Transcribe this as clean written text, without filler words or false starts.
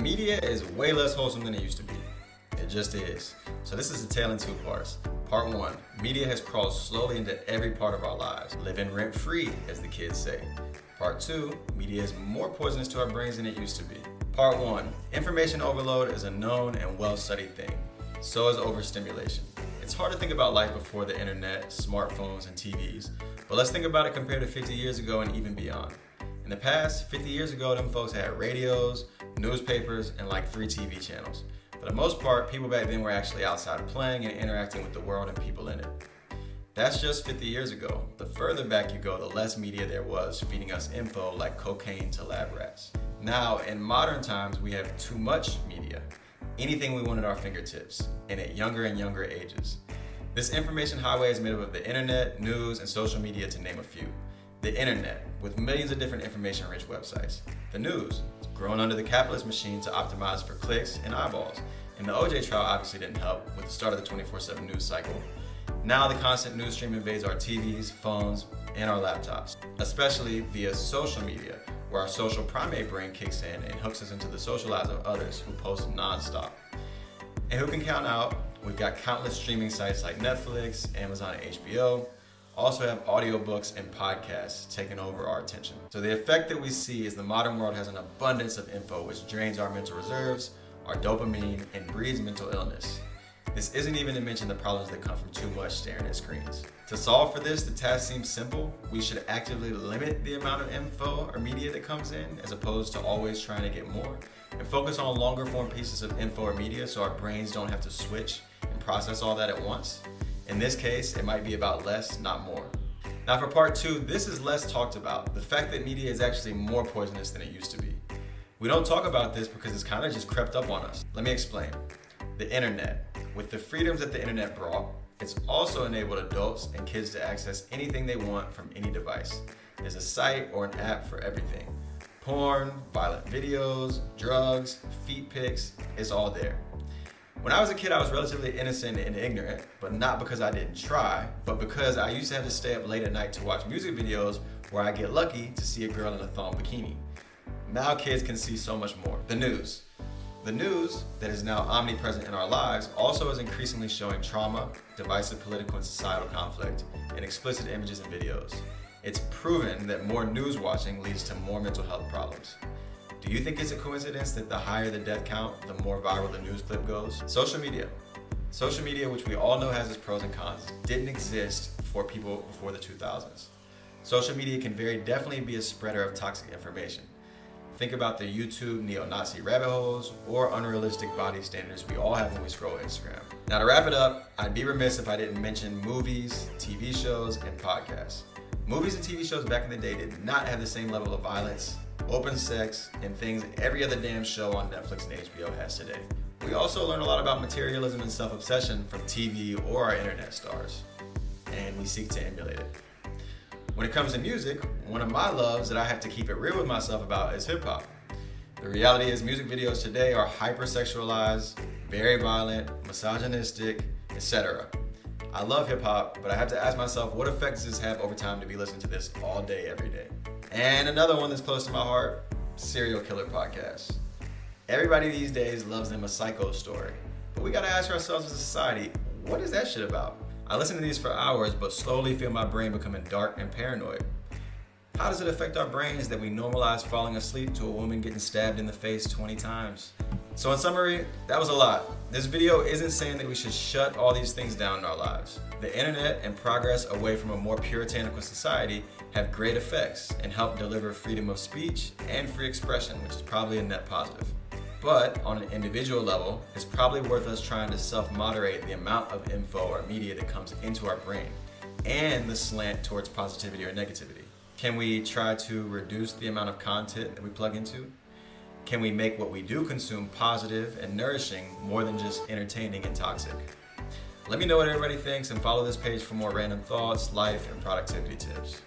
Media is way less wholesome than it used to be. It just is. So this is a tale in two parts. Part one, media has crawled slowly into every part of our lives, living rent-free, as the kids say. Part two, media is more poisonous to our brains than it used to be. Part one, information overload is a known and well-studied thing. So is overstimulation. It's hard to think about life before the internet, smartphones, and TVs, but let's think about it compared to 50 years ago and even beyond. In the past, 50 years ago, them folks had radios, newspapers, and like 3 TV channels. For the most part, people back then were actually outside playing and interacting with the world and people in it. That's just 50 years ago. The further back you go, the less media there was feeding us info like cocaine to lab rats. Now, in modern times, we have too much media. Anything we want at our fingertips, and at younger and younger ages. This information highway is made up of the internet, news, and social media, to name a few. The internet, with millions of different information-rich websites. The news, grown under the capitalist machine to optimize for clicks and eyeballs. And the OJ trial obviously didn't help with the start of the 24/7 news cycle. Now the constant news stream invades our TVs, phones, and our laptops, especially via social media, where our social primate brain kicks in and hooks us into the social lives of others who post non-stop. And who can count out, we've got countless streaming sites like Netflix, Amazon, and HBO, also have audiobooks and podcasts taking over our attention. So the effect that we see is the modern world has an abundance of info which drains our mental reserves, our dopamine, and breeds mental illness. This isn't even to mention the problems that come from too much staring at screens. To solve for this, the task seems simple. We should actively limit the amount of info or media that comes in, as opposed to always trying to get more, and focus on longer form pieces of info or media so our brains don't have to switch and process all that at once. In this case, it might be about less, not more. Now for part two, this is less talked about, the fact that media is actually more poisonous than it used to be. We don't talk about this because it's kind of just crept up on us. Let me explain. The internet. With the freedoms that the internet brought, it's also enabled adults and kids to access anything they want from any device. There's a site or an app for everything. Porn, violent videos, drugs, feet pics, it's all there. When I was a kid, I was relatively innocent and ignorant, but not because I didn't try, but because I used to have to stay up late at night to watch music videos where I get lucky to see a girl in a thong bikini. Now kids can see so much more. The news. The news that is now omnipresent in our lives also is increasingly showing trauma, divisive political and societal conflict, and explicit images and videos. It's proven that more news watching leads to more mental health problems. Do you think it's a coincidence that the higher the death count, the more viral the news clip goes? Social media. Social media, which we all know has its pros and cons, didn't exist for people before the 2000s. Social media can very definitely be a spreader of toxic information. Think about the YouTube neo-Nazi rabbit holes or unrealistic body standards we all have when we scroll Instagram. Now to wrap it up, I'd be remiss if I didn't mention movies, TV shows, and podcasts. Movies and TV shows back in the day did not have the same level of violence, open sex, and things every other damn show on Netflix and HBO has today. We also learn a lot about materialism and self-obsession from TV or our internet stars, and we seek to emulate it. When it comes to music, one of my loves that I have to keep it real with myself about is hip hop. The reality is music videos today are hypersexualized, very violent, misogynistic, etc. I love hip hop, but I have to ask myself, what effect does this have over time to be listening to this all day, every day? And another one that's close to my heart, serial killer podcasts. Everybody these days loves them a psycho story, but we gotta ask ourselves as a society, what is that shit about? I listen to these for hours, but slowly feel my brain becoming dark and paranoid. How does it affect our brains that we normalize falling asleep to a woman getting stabbed in the face 20 times? So in summary, that was a lot. This video isn't saying that we should shut all these things down in our lives. The internet and progress away from a more puritanical society have great effects and help deliver freedom of speech and free expression, which is probably a net positive. But on an individual level, it's probably worth us trying to self-moderate the amount of info or media that comes into our brain and the slant towards positivity or negativity. Can we try to reduce the amount of content that we plug into? Can we make what we do consume positive and nourishing more than just entertaining and toxic? Let me know what everybody thinks and follow this page for more random thoughts, life, and productivity tips.